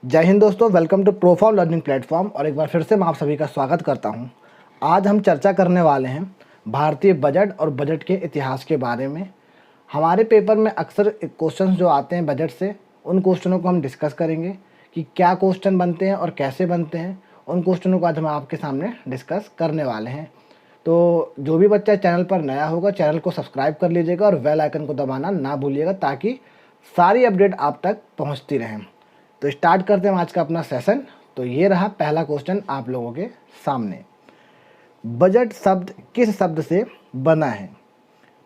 जय हिंद दोस्तों, welcome to profound learning platform. और एक बार फिर से मैं आप सभी का स्वागत करता हूं। आज हम चर्चा करने वाले हैं भारतीय बजट और बजट के इतिहास के बारे में। हमारे पेपर में अक्सर क्वेश्चंस जो आते हैं बजट से, उन क्वेश्चनों को हम डिस्कस करेंगे कि क्या क्वेश्चन बनते हैं और कैसे बनते हैं। उन क्वेश्चनों को आज हम आपके सामने डिस्कस करने वाले हैं। तो जो भी बच्चा चैनल पर नया होगा, चैनल को सब्सक्राइब कर लीजिएगा और बेल आइकन को दबाना ना भूलिएगा, ताकि सारी अपडेट आप तक पहुँचती रहें। तो स्टार्ट करते हैं आज का अपना सेशन। तो ये रहा पहला क्वेश्चन आप लोगों के सामने। बजट शब्द किस शब्द से बना है?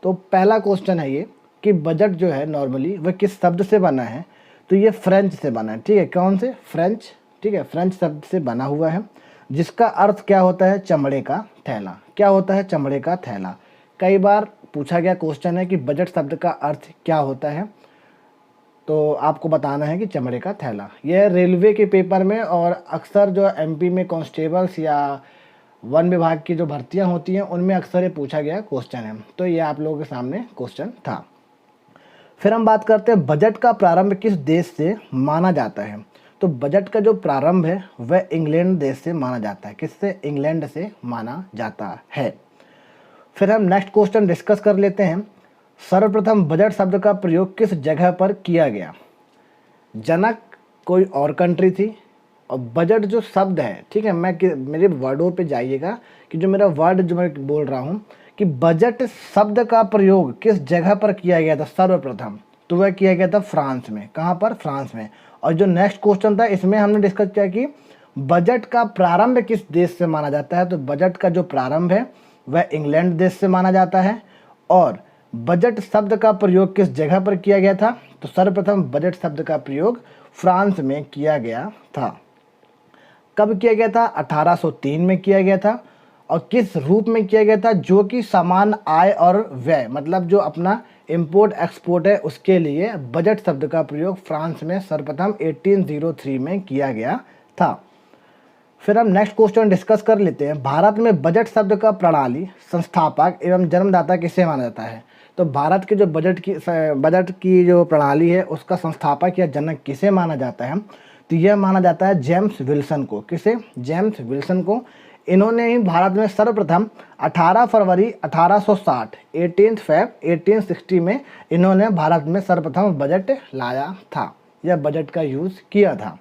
तो पहला क्वेश्चन है ये कि बजट जो है नॉर्मली वह किस शब्द से बना है। तो ये फ्रेंच से बना है। ठीक है, कौन से? फ्रेंच। ठीक है, फ्रेंच शब्द से बना हुआ है, जिसका अर्थ क्या होता है? चमड़े का थैला। क्या होता है? चमड़े का थैला। कई बार पूछा गया क्वेश्चन है कि बजट शब्द का अर्थ क्या होता है, तो आपको बताना है कि चमड़े का थैला। यह रेलवे के पेपर में और अक्सर जो एमपी में कांस्टेबल्स या वन विभाग की जो भर्तियां होती हैं उनमें अक्सर ये पूछा गया क्वेश्चन है। तो ये आप लोगों के सामने क्वेश्चन था। फिर हम बात करते हैं बजट का प्रारंभ किस देश से माना जाता है। तो बजट का जो प्रारंभ है वह इंग्लैंड देश से माना जाता है। किससे? इंग्लैंड से माना जाता है। फिर हम नेक्स्ट क्वेश्चन डिस्कस कर लेते हैं। सर्वप्रथम बजट शब्द का प्रयोग किस जगह पर किया गया? जनक कोई और कंट्री थी। और बजट जो शब्द है, ठीक है, मेरे वर्डों पे जाइएगा कि जो मेरा वर्ड जो मैं बोल रहा हूँ कि बजट शब्द का प्रयोग किस जगह पर किया गया था सर्वप्रथम, तो वह किया गया था फ्रांस में। कहाँ पर? फ्रांस में। और जो नेक्स्ट क्वेश्चन था इसमें हमने डिस्कस किया कि बजट का प्रारंभ किस देश से माना जाता है। तो बजट का जो प्रारंभ है वह इंग्लैंड देश से माना जाता है। और बजट शब्द का प्रयोग किस जगह पर किया गया था? तो सर्वप्रथम बजट शब्द का प्रयोग फ्रांस में किया गया था। कब किया गया था? 1803 में किया गया था। और किस रूप में किया गया था? जो कि समान आय और व्यय, मतलब जो अपना इंपोर्ट एक्सपोर्ट है उसके लिए बजट शब्द का प्रयोग फ्रांस में सर्वप्रथम 1803 में किया गया था। फिर हम नेक्स्ट क्वेश्चन डिस्कस कर लेते हैं। भारत में बजट शब्द का प्रणाली संस्थापक एवं जन्मदाता किसे माना जाता है? तो भारत के जो बजट की जो प्रणाली है उसका संस्थापक या जनक किसे माना जाता है? तो यह माना जाता है जेम्स विल्सन को। किसे? जेम्स विल्सन को। इन्होंने ही भारत में सर्वप्रथम 18 फरवरी 1860 18 फेब 1860 में इन्होंने भारत में सर्वप्रथम बजट लाया था, यह बजट का यूज़ किया था।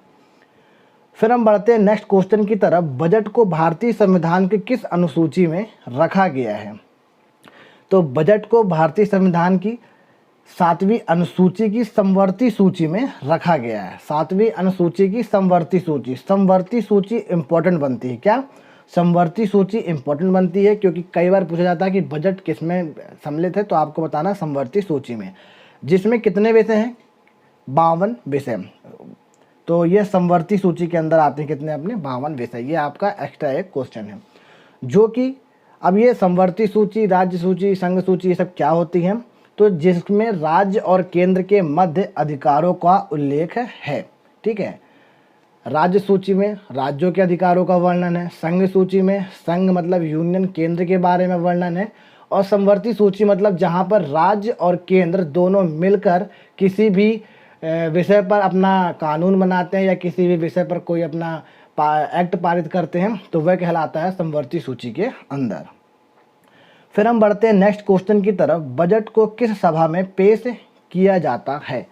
फिर हम बढ़ते हैं नेक्स्ट क्वेश्चन की तरफ। बजट को भारतीय संविधान के किस अनुसूची में रखा गया है? तो बजट को भारतीय संविधान की 7वीं अनुसूची की समवर्ती सूची में रखा गया है। 7वीं अनुसूची की समवर्ती सूची। समवर्ती सूची इंपॉर्टेंट बनती है। क्या? समवर्ती सूची इंपॉर्टेंट बनती है क्योंकि कई बार पूछा जाता है कि बजट किस में सम्मिलित है, तो आपको बताना समवर्ती सूची में, जिसमें कितने विषय हैं? 52 विषय। तो ये समवर्ती सूची के अंदर आते हैं कितने? अपने 52 विषय। ये आपका एक्स्ट्रा एक क्वेश्चन है। जो कि अब ये समवर्ती सूची, राज्य सूची, संघ सूची, ये सब क्या होती हैं? तो जिसमें राज्य और केंद्र के मध्य अधिकारों का उल्लेख है। ठीक है, राज्य सूची में राज्यों के अधिकारों का वर्णन है। संघ सूची में संघ मतलब यूनियन, केंद्र के बारे में वर्णन है। और समवर्ती सूची मतलब जहाँ पर राज्य और केंद्र दोनों मिलकर किसी भी विषय पर अपना कानून बनाते हैं या किसी भी विषय पर कोई अपना एक्ट पारित करते हैं, तो वह कहलाता है समवर्ती सूची के अंदर। फिर हम बढ़ते हैं नेक्स्ट क्वेश्चन की तरफ। बजट को किस सभा में पेश किया जाता है?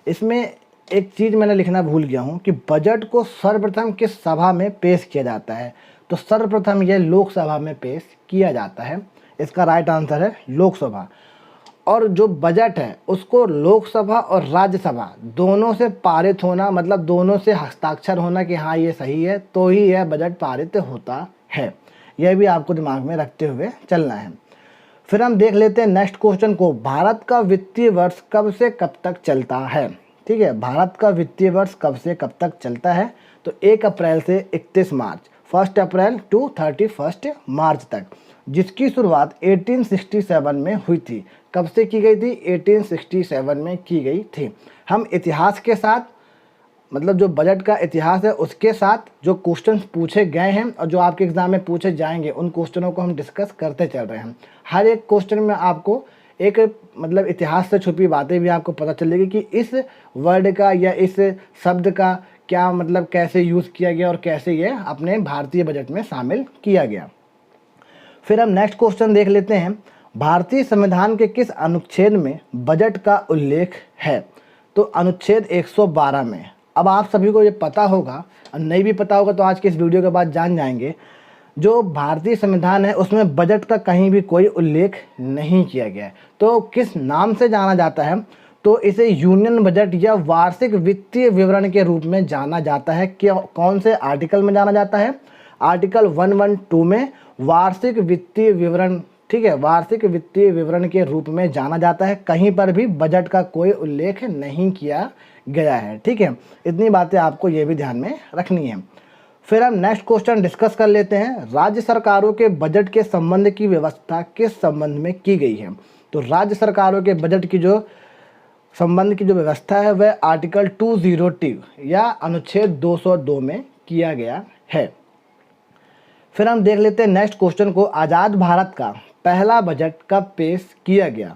इसमें एक चीज़ मैंने लिखना भूल गया हूँ कि बजट को सर्वप्रथम किस सभा में पेश किया जाता है। तो सर्वप्रथम यह लोकसभा में पेश किया जाता है। इसका राइट आंसर है लोकसभा। और जो बजट है उसको लोकसभा और राज्यसभा दोनों से पारित होना, मतलब दोनों से हस्ताक्षर होना कि हाँ ये सही है, तो ही यह बजट पारित होता है। यह भी आपको दिमाग में रखते हुए चलना है। फिर हम देख लेते हैं नेक्स्ट क्वेश्चन को। भारत का वित्तीय वर्ष कब से कब तक चलता है? ठीक है, भारत का वित्तीय वर्ष कब से कब तक चलता है? तो 1 अप्रैल से 31 मार्च, 1 अप्रैल टू 31 मार्च तक, जिसकी शुरुआत 1867 में हुई थी। कब से की गई थी? 1867 में की गई थी। हम इतिहास के साथ, मतलब जो बजट का इतिहास है उसके साथ जो क्वेश्चंस पूछे गए हैं और जो आपके एग्जाम में पूछे जाएंगे उन क्वेश्चनों को हम डिस्कस करते चल रहे हैं। हर एक क्वेश्चन में आपको एक मतलब इतिहास से छुपी बातें भी आपको पता चलेगी कि इस वर्ड का या इस शब्द का क्या मतलब कैसे यूज़ किया गया और कैसे ये अपने भारतीय बजट में शामिल किया गया। फिर हम नेक्स्ट क्वेश्चन देख लेते हैं, भारतीय संविधान के किस अनुच्छेद में बजट का उल्लेख है? तो अनुच्छेद 112 में। अब आप सभी को ये पता होगा और नहीं भी पता होगा तो आज के इस वीडियो के बाद जान जाएंगे, जो भारतीय संविधान है उसमें बजट का कहीं भी कोई उल्लेख नहीं किया गया है। तो किस नाम से जाना जाता है? तो इसे यूनियन बजट या वार्षिक वित्तीय विवरण के रूप में जाना जाता है। क्या कौन से आर्टिकल में जाना जाता है? आर्टिकल 112 में वार्षिक वित्तीय विवरण, ठीक है, वार्षिक वित्तीय विवरण के रूप में जाना जाता है। कहीं पर भी बजट का कोई उल्लेख नहीं किया गया है, ठीक है। इतनी बातें आपको ये भी ध्यान में रखनी है। फिर हम नेक्स्ट क्वेश्चन डिस्कस कर लेते हैं, राज्य सरकारों के बजट के संबंध की व्यवस्था किस संबंध में की गई है? तो राज्य सरकारों के बजट की जो संबंध की जो व्यवस्था है वह आर्टिकल 202 या अनुच्छेद 202 में किया गया है। फिर हम देख लेते हैं नेक्स्ट क्वेश्चन को, आज़ाद भारत का पहला बजट कब पेश किया गया?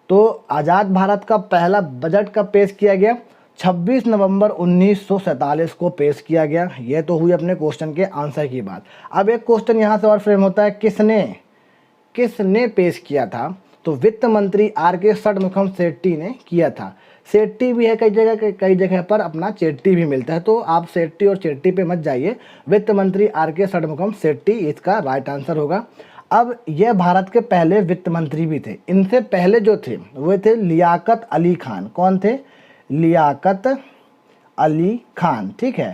तो आज़ाद भारत का पहला बजट कब पेश किया गया? 26 नवंबर 1947 को पेश किया गया। यह तो हुई अपने क्वेश्चन के आंसर की बात। अब एक क्वेश्चन यहाँ से और फ्रेम होता है, किसने पेश किया था? तो वित्त मंत्री आर.के. षणमुखम शेट्टी ने किया था। शेट्टी भी है कई जगह पर अपना चेट्टी भी मिलता है, तो आप शेट्टी और चेट्टी पे मत जाइए। वित्त मंत्री आर.के. षणमुखम शेट्टी इसका राइट आंसर होगा। अब यह भारत के पहले वित्त मंत्री भी थे। इनसे पहले जो थे वो थे लियाकत अली खान। कौन थे? लियाकत अली खान, ठीक है।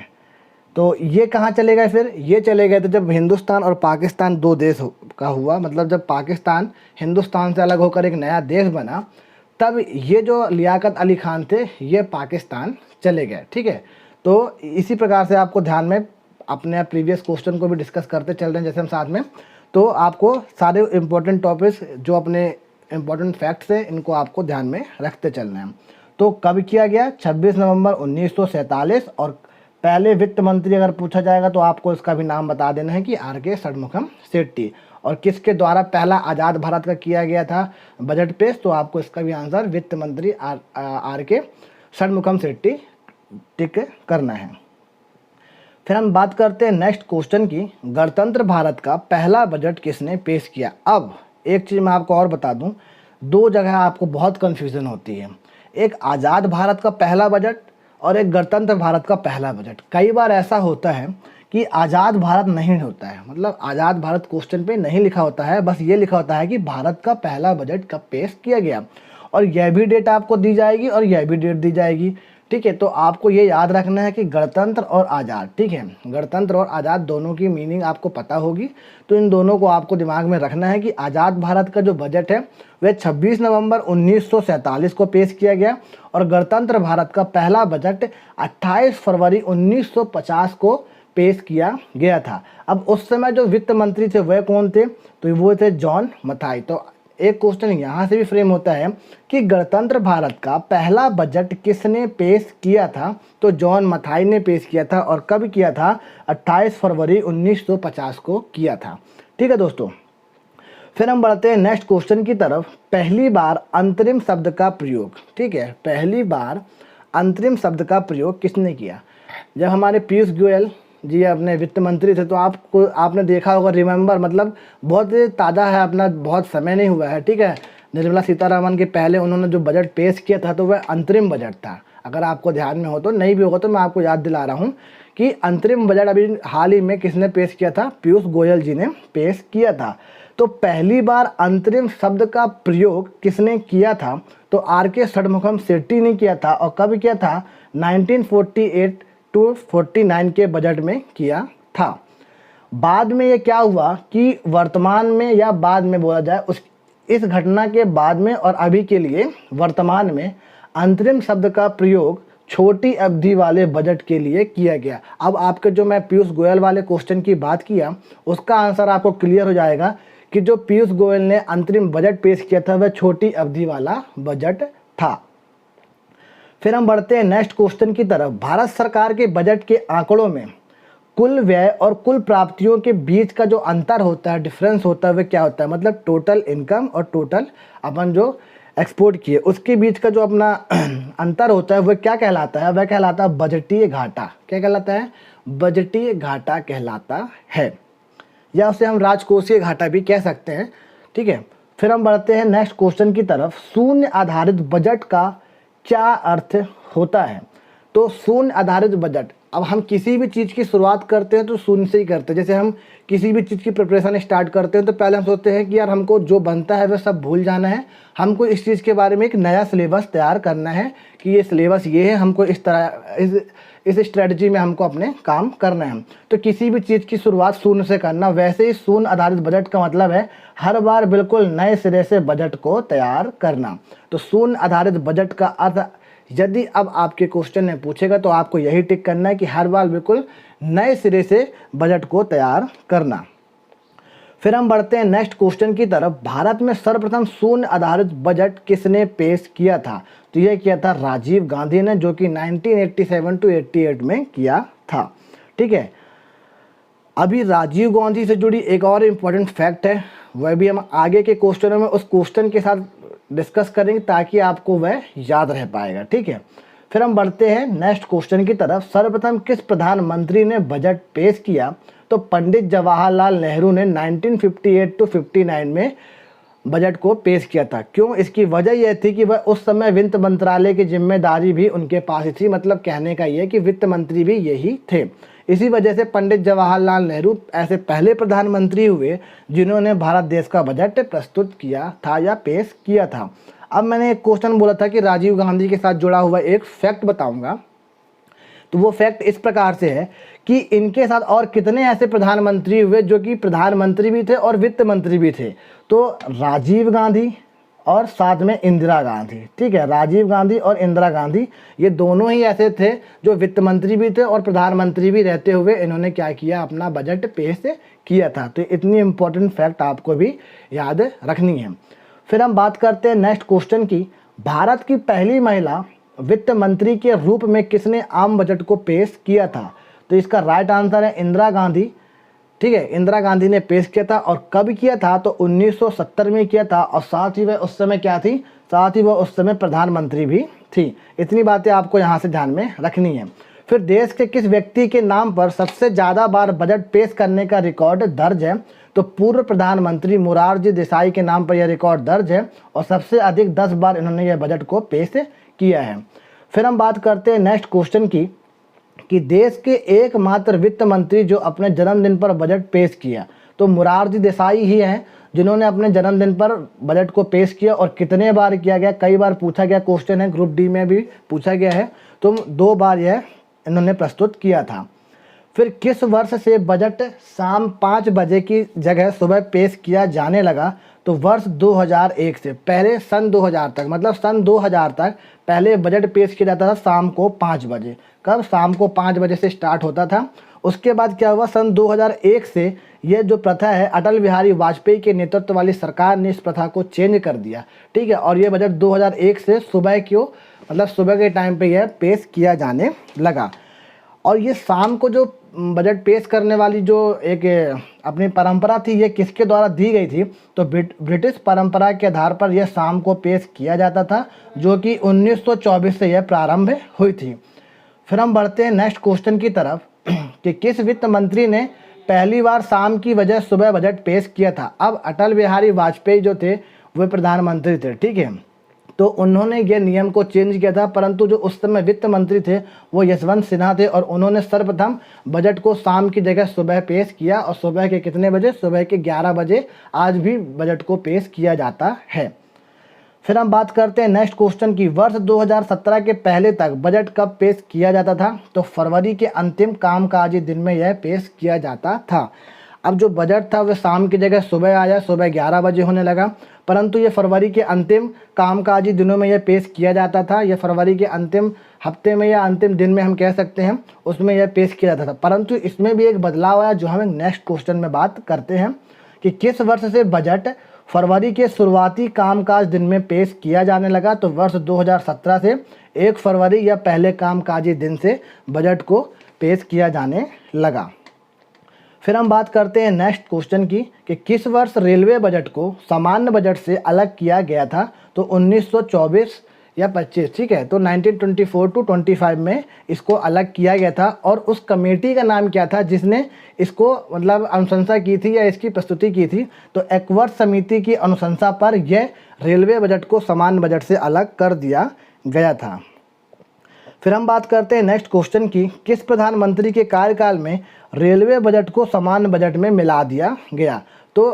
तो ये कहाँ चले गए? फिर ये चले गए थे जब हिंदुस्तान और पाकिस्तान दो देश का हुआ, मतलब जब पाकिस्तान हिंदुस्तान से अलग होकर एक नया देश बना, तब ये जो लियाकत अली खान थे ये पाकिस्तान चले गए, ठीक है। तो इसी प्रकार से आपको ध्यान में अपने प्रीवियस क्वेश्चन को भी डिस्कस करते चल रहे हैं जैसे हम साथ में, तो आपको सारे इम्पोर्टेंट टॉपिक्स जो अपने इम्पोर्टेंट फैक्ट्स हैं इनको आपको ध्यान में रखते चलना है। तो कब किया गया? 26 नवंबर 1947। और पहले वित्त मंत्री अगर पूछा जाएगा तो आपको इसका भी नाम बता देना है कि आर.के. षणमुखम शेट्टी। और किसके द्वारा पहला आज़ाद भारत का किया गया था बजट पेश? तो आपको इसका भी आंसर वित्त मंत्री आर.के. षणमुखम शेट्टी टिक करना है। फिर हम बात करते हैं नेक्स्ट क्वेश्चन की, गणतंत्र भारत का पहला बजट किसने पेश किया? अब एक चीज़ मैं आपको और बता दूं, दो जगह आपको बहुत कन्फ्यूज़न होती है, एक आज़ाद भारत का पहला बजट और एक गणतंत्र भारत का पहला बजट। कई बार ऐसा होता है कि आज़ाद भारत नहीं होता है, मतलब आज़ाद भारत क्वेश्चन पे नहीं लिखा होता है, बस ये लिखा होता है कि भारत का पहला बजट कब पेश किया गया, और यह भी डेट आपको दी जाएगी और यह भी डेट दी जाएगी, ठीक है। तो आपको ये याद रखना है कि गणतंत्र और आज़ाद, ठीक है, गणतंत्र और आज़ाद दोनों की मीनिंग आपको पता होगी, तो इन दोनों को आपको दिमाग में रखना है कि आज़ाद भारत का जो बजट है वह 26 नवंबर 1947 को पेश किया गया और गणतंत्र भारत का पहला बजट 28 फरवरी 1950 को पेश किया गया था। अब उस समय जो वित्त मंत्री थे वह कौन थे? तो वो थे जॉन मथाई। तो एक क्वेश्चन यहाँ से भी फ्रेम होता है कि गणतंत्र भारत का पहला बजट किसने पेश किया था? तो जॉन मथाई ने पेश किया था। और कब किया था? 28 फरवरी 1950 को किया था, ठीक है दोस्तों। फिर हम बढ़ते हैं नेक्स्ट क्वेश्चन की तरफ, पहली बार अंतरिम शब्द का प्रयोग, ठीक है, पहली बार अंतरिम शब्द का प्रयोग किसने किया? जब हमारे पीयूष गोयल जी अपने वित्त मंत्री थे तो आपने देखा होगा, रिमेंबर, मतलब बहुत ताज़ा है, अपना बहुत समय नहीं हुआ है, ठीक है। निर्मला सीतारमण के पहले उन्होंने जो बजट पेश किया था तो वह अंतरिम बजट था। अगर आपको ध्यान में हो, तो नहीं भी होगा तो मैं आपको याद दिला रहा हूँ कि अंतरिम बजट अभी हाल ही में किसने पेश किया था? पीयूष गोयल जी ने पेश किया था। तो पहली बार अंतरिम शब्द का प्रयोग किसने किया था? तो आर.के. षणमुखम शेट्टी ने किया था। और कब किया था? 1948 to 49 के बजट में किया था। बाद में ये क्या हुआ कि वर्तमान में या बाद में बोला जाए, इस घटना के बाद में और अभी के लिए वर्तमान में अंतरिम शब्द का प्रयोग छोटी अवधि वाले बजट के लिए किया गया। अब आपके जो मैं पीयूष गोयल वाले क्वेश्चन की बात किया उसका आंसर आपको क्लियर हो जाएगा कि जो पीयूष गोयल ने अंतरिम बजट पेश किया था वह छोटी अवधि वाला बजट था। फिर हम बढ़ते हैं नेक्स्ट क्वेश्चन की तरफ, भारत सरकार के बजट के आंकड़ों में कुल व्यय और कुल प्राप्तियों के बीच का जो अंतर होता है, डिफरेंस होता है, वह क्या होता है? मतलब टोटल इनकम और टोटल अपन जो एक्सपोर्ट किए, उसके बीच का जो अपना अंतर होता है वह क्या कहलाता है? वह कहलाता है बजटीय घाटा। क्या कहलाता है? बजटीय घाटा कहलाता है, या उसे हम राजकोषीय घाटा भी कह सकते हैं। ठीक है, फिर हम बढ़ते हैं नेक्स्ट क्वेश्चन की तरफ। शून्य आधारित बजट का क्या अर्थ होता है? तो शून्य आधारित बजट, अब हम किसी भी चीज़ की शुरुआत करते हैं तो शून्य से ही करते हैं। जैसे हम किसी भी चीज़ की प्रिपरेशन स्टार्ट करते हैं तो पहले हम सोचते हैं कि यार हमको जो बनता है वह सब भूल जाना है, हमको इस चीज़ के बारे में एक नया सिलेबस तैयार करना है कि ये सिलेबस ये है, हमको इस तरह इस स्ट्रेटजी में हमको अपने काम करना है। तो किसी भी चीज़ की शुरुआत शून्य से करना, वैसे ही शून्य आधारित बजट का मतलब है हर बार बिल्कुल नए सिरे से बजट को तैयार करना। तो शून्य आधारित बजट का अर्थ, यदि अब आपके क्वेश्चन में पूछेगा तो आपको यही टिक करना है कि हर बार बिल्कुल नए सिरे से बजट को तैयार करना। फिर हम बढ़ते हैं नेक्स्ट क्वेश्चन की तरफ। भारत में सर्वप्रथम शून्य आधारित बजट किसने पेश किया था? तो यह किया था राजीव गांधी ने, जो कि 1987 to 88 में किया था। ठीक है, अभी राजीव गांधी से जुड़ी एक और इम्पॉर्टेंट फैक्ट है, वह भी हम आगे के क्वेश्चनों में उस क्वेश्चन के साथ डिस्कस करेंगे ताकि आपको वह याद रह पाएगा। ठीक है, फिर हम बढ़ते हैं नेक्स्ट क्वेश्चन की तरफ। सर्वप्रथम किस प्रधानमंत्री ने बजट पेश किया? तो पंडित जवाहरलाल नेहरू ने 1958 to 59 में बजट को पेश किया था। क्यों? इसकी वजह यह थी कि वह उस समय वित्त मंत्रालय की जिम्मेदारी भी उनके पास ही थी, मतलब कहने का यह कि वित्त मंत्री भी यही थे। इसी वजह से पंडित जवाहरलाल नेहरू ऐसे पहले प्रधानमंत्री हुए जिन्होंने भारत देश का बजट प्रस्तुत किया था या पेश किया था। अब मैंने एक क्वेश्चन बोला था कि राजीव गांधी के साथ जुड़ा हुआ एक फैक्ट बताऊंगा, तो वो फैक्ट इस प्रकार से है कि इनके साथ और कितने ऐसे प्रधानमंत्री हुए जो कि प्रधानमंत्री भी थे और वित्त मंत्री भी थे? तो राजीव गांधी और साथ में इंदिरा गांधी। ठीक है, राजीव गांधी और इंदिरा गांधी ये दोनों ही ऐसे थे जो वित्त मंत्री भी थे और प्रधानमंत्री भी रहते हुए इन्होंने क्या किया? अपना बजट पेश किया था। तो इतनी इम्पोर्टेंट फैक्ट आपको भी याद रखनी है। फिर हम बात करते हैं नेक्स्ट क्वेश्चन की। भारत की पहली महिला वित्त मंत्री के रूप में किसने आम बजट को पेश किया था? तो इसका राइट आंसर है इंदिरा गांधी। ठीक है, इंदिरा गांधी ने पेश किया था। और कब किया था? तो 1970 में किया था। और साथ ही वह उस समय क्या थी? साथ ही वह उस समय प्रधानमंत्री भी थी। इतनी बातें आपको यहाँ से ध्यान में रखनी है। फिर देश के किस व्यक्ति के नाम पर सबसे ज़्यादा बार बजट पेश करने का रिकॉर्ड दर्ज है? तो पूर्व प्रधानमंत्री मोरारजी देसाई के नाम पर यह रिकॉर्ड दर्ज है और सबसे अधिक 10 बार इन्होंने यह बजट को पेश किया है। फिर हम बात करते हैं नेक्स्ट क्वेश्चन की कि देश के एकमात्र वित्त मंत्री जो अपने जन्मदिन पर बजट पेश किया, तो मोरारजी देसाई ही हैं जिन्होंने अपने जन्मदिन पर बजट को पेश किया। और कितने बार किया गया? कई बार पूछा गया क्वेश्चन है, ग्रुप डी में भी पूछा गया है। तो 2 बार यह इन्होंने प्रस्तुत किया था। फिर किस वर्ष से बजट शाम 5 बजे की जगह सुबह पेश किया जाने लगा? तो वर्ष 2001 से। पहले सन 2000 तक, मतलब सन 2000 तक पहले बजट पेश किया जाता था शाम को 5 बजे। कब? शाम को 5 बजे से स्टार्ट होता था। उसके बाद क्या हुआ? सन 2001 से ये जो प्रथा है, अटल बिहारी वाजपेयी के नेतृत्व वाली सरकार ने इस प्रथा को चेंज कर दिया। ठीक है, और ये बजट 2001 से सुबह क्यों, मतलब सुबह के टाइम पे यह पेश किया जाने लगा। और ये शाम को जो बजट पेश करने वाली जो एक अपनी परंपरा थी, ये किसके द्वारा दी गई थी? तो ब्रिटिश परंपरा के आधार पर यह शाम को पेश किया जाता था, जो कि 1924 से यह प्रारंभ हुई थी। फिर हम बढ़ते हैं नेक्स्ट क्वेश्चन की तरफ कि किस वित्त मंत्री ने पहली बार शाम की वजह सुबह बजट पेश किया था? अब अटल बिहारी वाजपेयी जो थे वे प्रधानमंत्री थे। ठीक है, तो उन्होंने ये नियम को चेंज किया था, परंतु जो उस समय वित्त मंत्री थे वो यशवंत सिन्हा थे और उन्होंने सर्वप्रथम बजट को शाम की जगह सुबह पेश किया। और सुबह के कितने बजे? सुबह के 11 बजे आज भी बजट को पेश किया जाता है। फिर हम बात करते हैं नेक्स्ट क्वेश्चन की। वर्ष 2017 के पहले तक बजट कब पेश किया जाता था? तो फरवरी के अंतिम कामकाजी दिन में यह पेश किया जाता था। अब जो बजट था वह शाम की जगह सुबह आया, सुबह 11 बजे होने लगा, परंतु ये फरवरी के अंतिम कामकाजी दिनों में यह पेश किया जाता था। यह फरवरी के अंतिम हफ्ते में या अंतिम दिन में हम कह सकते हैं, उसमें यह पेश किया जाता था। परंतु इसमें भी एक बदलाव आया जो हम नेक्स्ट क्वेश्चन में बात करते हैं कि किस वर्ष से बजट फरवरी के शुरुआती कामकाज दिन में पेश किया जाने लगा? तो वर्ष 2017 से 1 फरवरी या पहले कामकाजी दिन से बजट को पेश किया जाने लगा। फिर हम बात करते हैं नेक्स्ट क्वेश्चन की कि किस वर्ष रेलवे बजट को सामान्य बजट से अलग किया गया था। तो 1924 या 25, ठीक है। तो 1924 टू 25 में इसको अलग किया गया था। और उस कमेटी का नाम क्या था जिसने इसको मतलब अनुशंसा की थी या इसकी प्रस्तुति की थी। तो एक्वर्थ समिति की अनुशंसा पर यह रेलवे बजट को सामान्य बजट से अलग कर दिया गया था। फिर हम बात करते हैं नेक्स्ट क्वेश्चन की, किस प्रधानमंत्री के कार्यकाल में रेलवे बजट को सामान्य बजट में मिला दिया गया। तो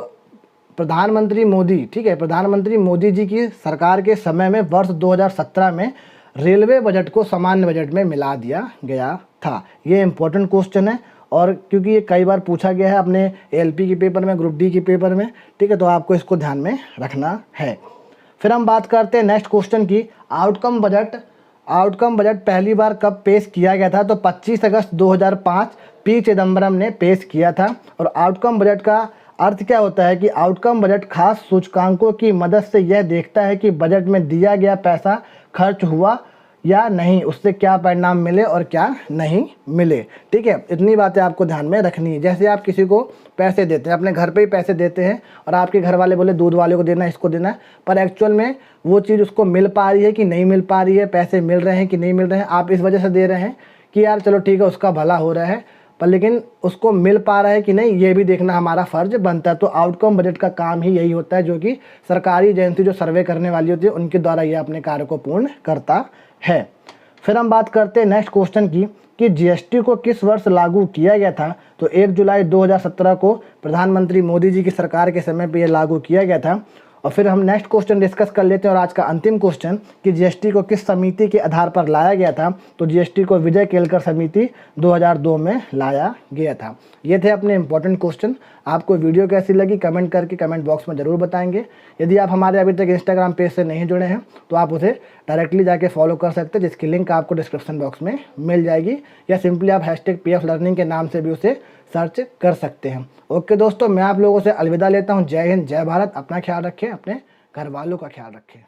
प्रधानमंत्री मोदी, ठीक है, प्रधानमंत्री मोदी जी की सरकार के समय में वर्ष 2017 में रेलवे बजट को सामान्य बजट में मिला दिया गया था। ये इंपॉर्टेंट क्वेश्चन है और क्योंकि ये कई बार पूछा गया है अपने एलपी के पेपर में, ग्रुप डी के पेपर में, ठीक है, तो आपको इसको ध्यान में रखना है। फिर हम बात करते हैं नेक्स्ट क्वेश्चन की, आउटकम बजट पहली बार कब पेश किया गया था। तो 25 अगस्त 2005 पी चिदम्बरम ने पेश किया था। और आउटकम बजट का अर्थ क्या होता है कि आउटकम बजट खास सूचकांकों की मदद से यह देखता है कि बजट में दिया गया पैसा खर्च हुआ या नहीं, उससे क्या परिणाम मिले और क्या नहीं मिले, ठीक है। इतनी बातें आपको ध्यान में रखनी है। जैसे आप किसी को पैसे देते हैं, अपने घर पे ही पैसे देते हैं और आपके घर वाले बोले दूध वाले को देना है, इसको देना है, पर एक्चुअल में वो चीज़ उसको मिल पा रही है कि नहीं मिल पा रही है, पैसे मिल रहे हैं कि नहीं मिल रहे हैं, आप इस वजह से दे रहे हैं कि यार चलो ठीक है उसका भला हो रहा है, पर लेकिन उसको मिल पा रहा है कि नहीं, ये भी देखना हमारा फ़र्ज बनता है। तो आउटकम बजट का काम ही यही होता है, जो कि सरकारी एजेंसी जो सर्वे करने वाली होती है उनके द्वारा ये अपने कार्य को पूर्ण करता है। फिर हम बात करते हैं नेक्स्ट क्वेश्चन की कि जीएसटी को किस वर्ष लागू किया गया था। तो 1 जुलाई 2017 को प्रधानमंत्री मोदी जी की सरकार के समय पे ये लागू किया गया था। और फिर हम नेक्स्ट क्वेश्चन डिस्कस कर लेते हैं और आज का अंतिम क्वेश्चन कि जीएसटी को किस समिति के आधार पर लाया गया था। तो जीएसटी को विजय केलकर समिति 2002 में लाया गया था। ये थे अपने इंपॉर्टेंट क्वेश्चन। आपको वीडियो कैसी लगी कमेंट करके कमेंट बॉक्स में ज़रूर बताएंगे। यदि आप हमारे अभी तक इंस्टाग्राम पेज से नहीं जुड़े हैं तो आप उसे डायरेक्टली जाके फॉलो कर सकते हैं, जिसकी लिंक आपको डिस्क्रिप्शन बॉक्स में मिल जाएगी, या सिंपली आप #PF लर्निंग के नाम से भी उसे सर्च कर सकते हैं। ओके दोस्तों, मैं आप लोगों से अलविदा लेता हूं। जय हिंद, जय भारत। अपना ख्याल रखें, अपने घर वालों का ख्याल रखें।